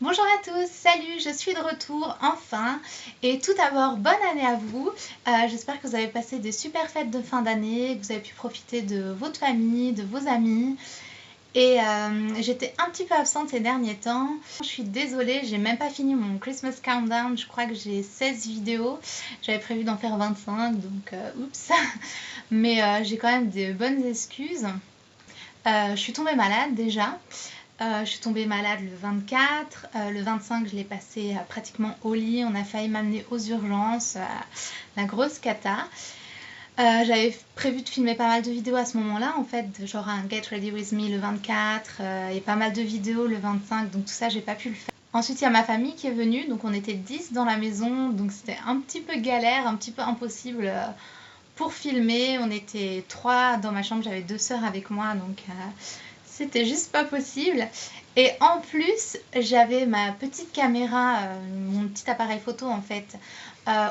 Bonjour à tous, salut, je suis de retour enfin et tout d'abord bonne année à vous. J'espère que vous avez passé des super fêtes de fin d'année, que vous avez pu profiter de votre famille, de vos amis et j'étais un petit peu absente ces derniers temps. Je suis désolée, j'ai même pas fini mon Christmas Countdown, je crois que j'ai 16 vidéos, j'avais prévu d'en faire 25 donc oups, mais j'ai quand même des bonnes excuses. Je suis tombée malade déjà. Je suis tombée malade le 24, le 25 je l'ai passé pratiquement au lit, on a failli m'amener aux urgences, la grosse cata. J'avais prévu de filmer pas mal de vidéos à ce moment-là, en fait, genre un Get Ready With Me le 24 et pas mal de vidéos le 25, donc tout ça j'ai pas pu le faire. Ensuite il y a ma famille qui est venue, donc on était 10 dans la maison, donc c'était un petit peu galère, un petit peu impossible pour filmer. On était 3 dans ma chambre, j'avais 2 sœurs avec moi, donc c'était juste pas possible. Et en plus, j'avais ma petite caméra, mon petit appareil photo en fait,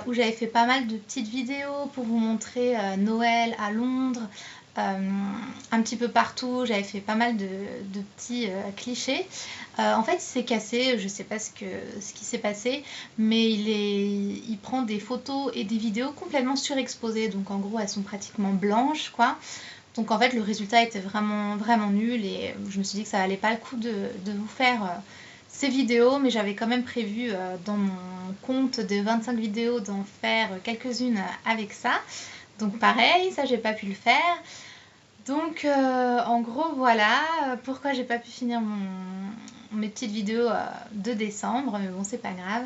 où j'avais fait pas mal de petites vidéos pour vous montrer Noël à Londres, un petit peu partout. J'avais fait pas mal de petits clichés. En fait, il s'est cassé, je sais pas ce qui s'est passé, mais il prend des photos et des vidéos complètement surexposées. Donc en gros, elles sont pratiquement blanches, quoi. Donc en fait le résultat était vraiment nul et je me suis dit que ça valait pas le coup de vous faire ces vidéos, mais j'avais quand même prévu dans mon compte de 25 vidéos d'en faire quelques-unes avec ça. Donc pareil, ça j'ai pas pu le faire. Donc en gros voilà pourquoi j'ai pas pu finir mes petites vidéos de décembre, mais bon c'est pas grave.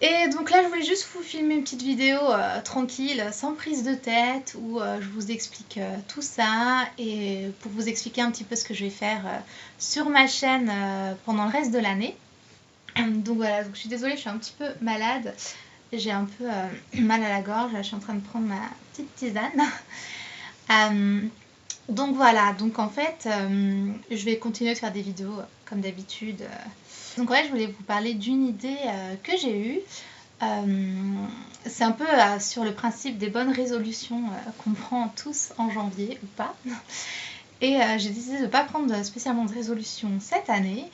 Et donc là, je voulais juste vous filmer une petite vidéo tranquille, sans prise de tête, où je vous explique tout ça et pour vous expliquer un petit peu ce que je vais faire sur ma chaîne pendant le reste de l'année. Donc voilà, donc je suis désolée, je suis un petit peu malade. J'ai un peu mal à la gorge, là, je suis en train de prendre ma petite tisane. Donc voilà, donc en fait, je vais continuer de faire des vidéos comme d'habitude. Donc ouais, je voulais vous parler d'une idée que j'ai eue. C'est un peu sur le principe des bonnes résolutions qu'on prend tous en janvier ou pas. Et j'ai décidé de ne pas prendre spécialement de résolution cette année.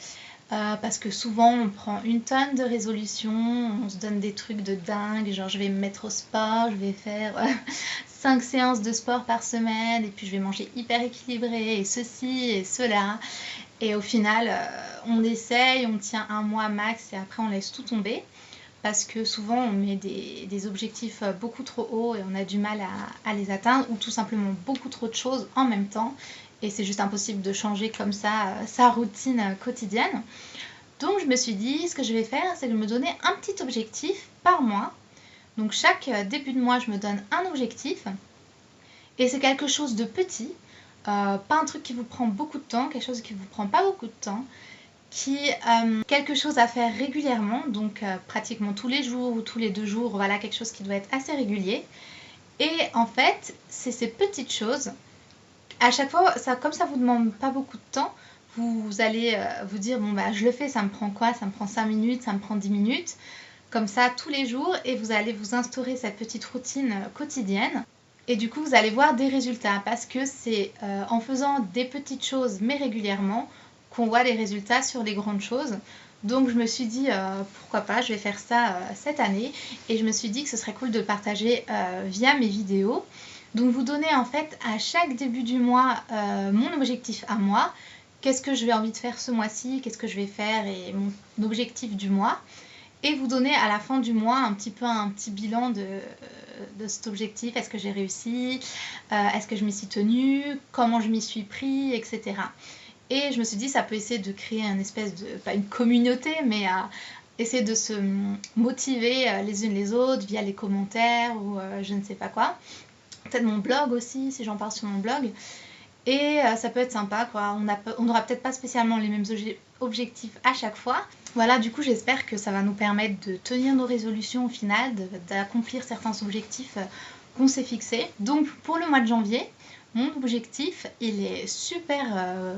Parce que souvent on prend une tonne de résolutions, on se donne des trucs de dingue, genre je vais me mettre au sport, je vais faire 5 séances de sport par semaine et puis je vais manger hyper équilibré et ceci et cela. Et au final, on essaye, on tient un mois max et après on laisse tout tomber. Parce que souvent on met des objectifs beaucoup trop hauts et on a du mal à les atteindre ou tout simplement beaucoup trop de choses en même temps et c'est juste impossible de changer comme ça sa routine quotidienne. Donc je me suis dit ce que je vais faire c'est de me donner un petit objectif par mois. Donc chaque début de mois je me donne un objectif et c'est quelque chose de petit, pas un truc qui vous prend beaucoup de temps, quelque chose qui vous prend pas beaucoup de temps, qui quelque chose à faire régulièrement, donc pratiquement tous les jours ou tous les 2 jours, voilà quelque chose qui doit être assez régulier. Et en fait, c'est ces petites choses. À chaque fois, ça, comme ça vous demande pas beaucoup de temps, vous allez vous dire bon bah je le fais, ça me prend quoi? Ça me prend 5 minutes, ça me prend 10 minutes. Comme ça tous les jours et vous allez vous instaurer cette petite routine quotidienne. Et du coup, vous allez voir des résultats parce que c'est en faisant des petites choses mais régulièrement qu'on voit les résultats sur les grandes choses. Donc je me suis dit pourquoi pas, je vais faire ça cette année et je me suis dit que ce serait cool de le partager via mes vidéos. Donc vous donnez en fait à chaque début du mois mon objectif à moi, qu'est-ce que je vais envie de faire ce mois-ci, qu'est-ce que je vais faire et mon objectif du mois. Et vous donnez à la fin du mois un petit bilan de cet objectif, est-ce que j'ai réussi, est-ce que je m'y suis tenue, comment je m'y suis pris, etc. Et je me suis dit ça peut essayer de créer une espèce de, pas une communauté, mais essayer de se motiver les unes les autres via les commentaires ou je ne sais pas quoi. Peut-être mon blog aussi, si j'en parle sur mon blog. Et ça peut être sympa quoi, on n'aura peut-être pas spécialement les mêmes objectifs à chaque fois. Voilà, du coup j'espère que ça va nous permettre de tenir nos résolutions au final, d'accomplir certains objectifs qu'on s'est fixés. Donc pour le mois de janvier, mon objectif il est super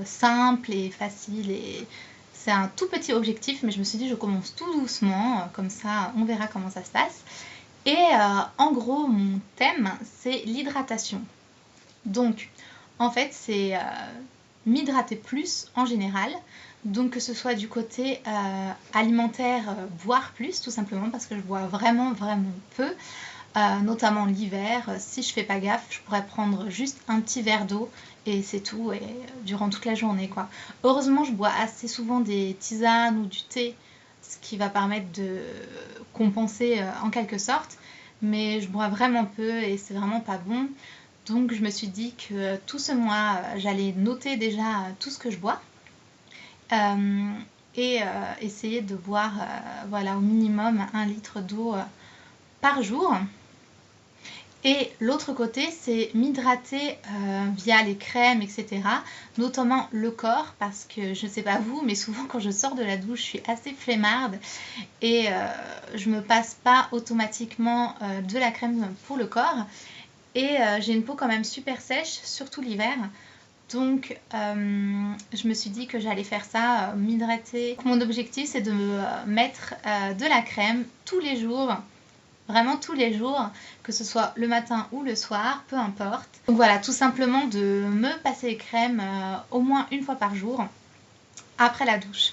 simple et facile et c'est un tout petit objectif, mais je me suis dit je commence tout doucement, comme ça on verra comment ça se passe. Et en gros mon thème c'est l'hydratation. Donc en fait c'est m'hydrater plus en général. Donc que ce soit du côté alimentaire, boire plus tout simplement parce que je bois vraiment peu. Notamment l'hiver, si je fais pas gaffe, je pourrais prendre juste un petit verre d'eau et c'est tout, et durant toute la journée quoi. Heureusement je bois assez souvent des tisanes ou du thé, ce qui va permettre de compenser en quelque sorte, mais je bois vraiment peu et c'est vraiment pas bon. Donc je me suis dit que tout ce mois j'allais noter déjà tout ce que je bois et essayer de boire voilà, au minimum 1 litre d'eau par jour. Et l'autre côté, c'est m'hydrater via les crèmes, etc. Notamment le corps, parce que je ne sais pas vous, mais souvent quand je sors de la douche, je suis assez flemmarde et je me passe pas automatiquement de la crème pour le corps. Et j'ai une peau quand même super sèche, surtout l'hiver. Donc je me suis dit que j'allais faire ça, m'hydrater. Mon objectif, c'est de me mettre de la crème tous les jours. Vraiment tous les jours, que ce soit le matin ou le soir, peu importe. Donc voilà, tout simplement de me passer les crèmes au moins une fois par jour après la douche.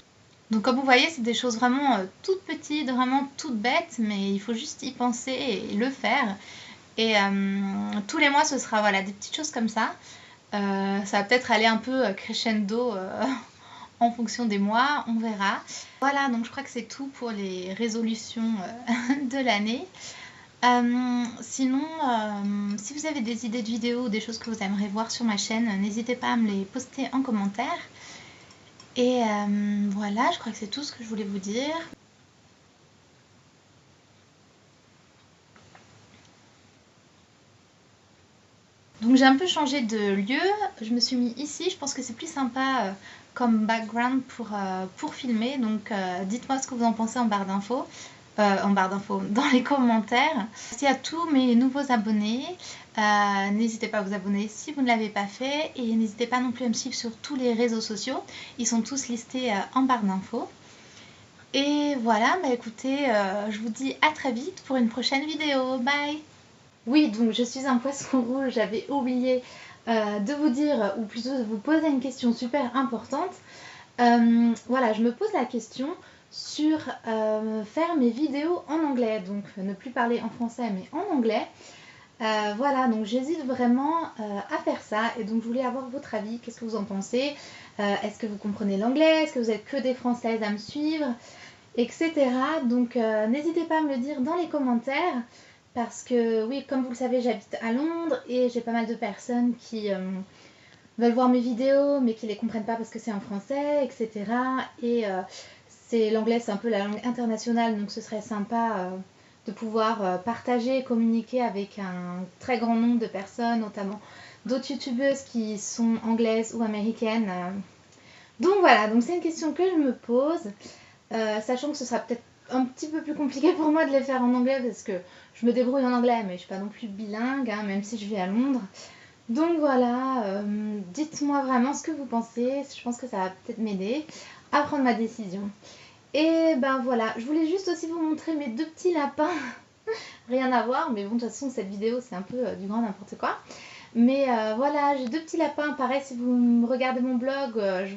Donc comme vous voyez, c'est des choses vraiment toutes petites, vraiment toutes bêtes, mais il faut juste y penser et le faire. Et tous les mois, ce sera voilà, des petites choses comme ça. Ça va peut-être aller un peu crescendo en fonction des mois, on verra. Voilà, donc je crois que c'est tout pour les résolutions de l'année. Sinon, si vous avez des idées de vidéos ou des choses que vous aimeriez voir sur ma chaîne, n'hésitez pas à me les poster en commentaire. Et voilà, je crois que c'est tout ce que je voulais vous dire. Donc j'ai un peu changé de lieu, je me suis mis ici, je pense que c'est plus sympa comme background pour filmer, donc dites-moi ce que vous en pensez en barre d'infos, dans les commentaires. Merci à tous mes nouveaux abonnés, n'hésitez pas à vous abonner si vous ne l'avez pas fait, et n'hésitez pas non plus à me suivre sur tous les réseaux sociaux, ils sont tous listés en barre d'infos. Et voilà, bah écoutez, je vous dis à très vite pour une prochaine vidéo, bye! Oui, donc je suis un poisson rouge, j'avais oublié de vous dire, ou plutôt de vous poser une question super importante. Voilà, je me pose la question sur faire mes vidéos en anglais, donc ne plus parler en français mais en anglais. Voilà, donc j'hésite vraiment à faire ça et donc je voulais avoir votre avis, qu'est-ce que vous en pensez? Est-ce que vous comprenez l'anglais? Est-ce que vous êtes que des Françaises à me suivre? Etc. Donc n'hésitez pas à me le dire dans les commentaires. Parce que oui, comme vous le savez, j'habite à Londres et j'ai pas mal de personnes qui veulent voir mes vidéos mais qui les comprennent pas parce que c'est en français, etc. Et l'anglais, c'est un peu la langue internationale, donc ce serait sympa de pouvoir partager et communiquer avec un très grand nombre de personnes, notamment d'autres youtubeuses qui sont anglaises ou américaines. Donc voilà, donc c'est une question que je me pose, sachant que ce sera peut-être un petit peu plus compliqué pour moi de les faire en anglais parce que je me débrouille en anglais mais je suis pas non plus bilingue, hein, même si je vis à Londres. Donc voilà, dites-moi vraiment ce que vous pensez, je pense que ça va peut-être m'aider à prendre ma décision. Et ben voilà, je voulais juste aussi vous montrer mes 2 petits lapins, rien à voir, mais bon de toute façon cette vidéo c'est un peu du grand n'importe quoi. Mais voilà, j'ai 2 petits lapins, pareil si vous regardez mon blog, je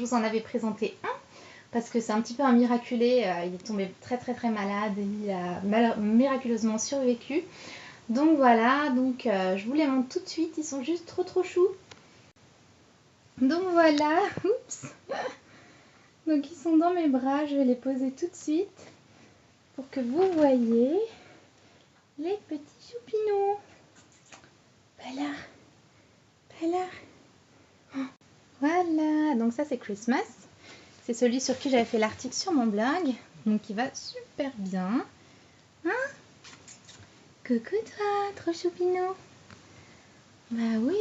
vous en avais présenté un. Parce que c'est un petit peu un miraculé, il est tombé très malade et il a miraculeusement survécu. Donc voilà, donc je vous les montre tout de suite, ils sont juste trop choux. Donc voilà, oups. Donc ils sont dans mes bras, je vais les poser tout de suite pour que vous voyez les petits choupinous. Voilà. Voilà, donc ça c'est Christmas. C'est celui sur qui j'avais fait l'article sur mon blog. Donc il va super bien. Hein? Coucou toi, trop choupinou. Bah oui.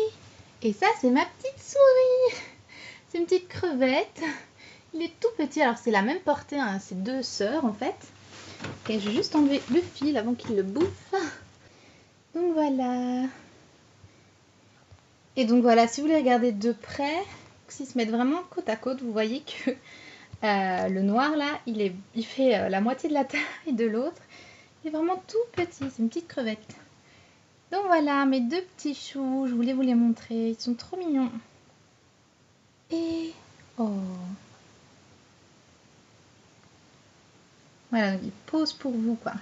Et ça c'est ma petite souris. C'est une petite crevette. Il est tout petit. Alors c'est la même portée, hein. C'est 2 sœurs en fait. Et je vais juste enlever le fil avant qu'il le bouffe. Donc voilà. Et donc voilà, si vous les regardez de près, s'ils se mettent vraiment côte à côte, vous voyez que le noir là, il fait la moitié de la taille de l'autre. Il est vraiment tout petit, c'est une petite crevette. Donc voilà, mes 2 petits choux, je voulais vous les montrer, ils sont trop mignons. et O. Voilà, il pose pour vous quoi.